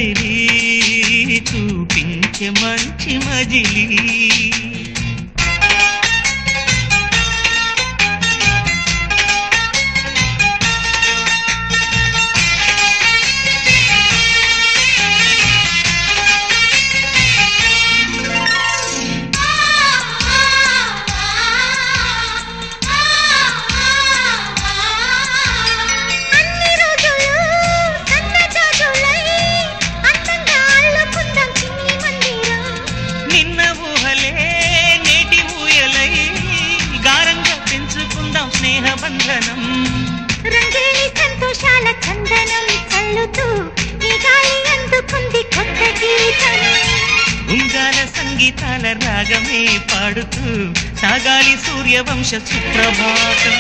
కదిలి చూపించే మంచి మజిలీ స్నేహబంధనం రంగేలి సంతోషాల చందనం చల్లుతూ ఈ గాలి అందుకుంది కొత్త గీతం ఉంగాల సంగీతాల రాగమే పాడుతూ సాగాలి సూర్యవంశ సుప్రభాతం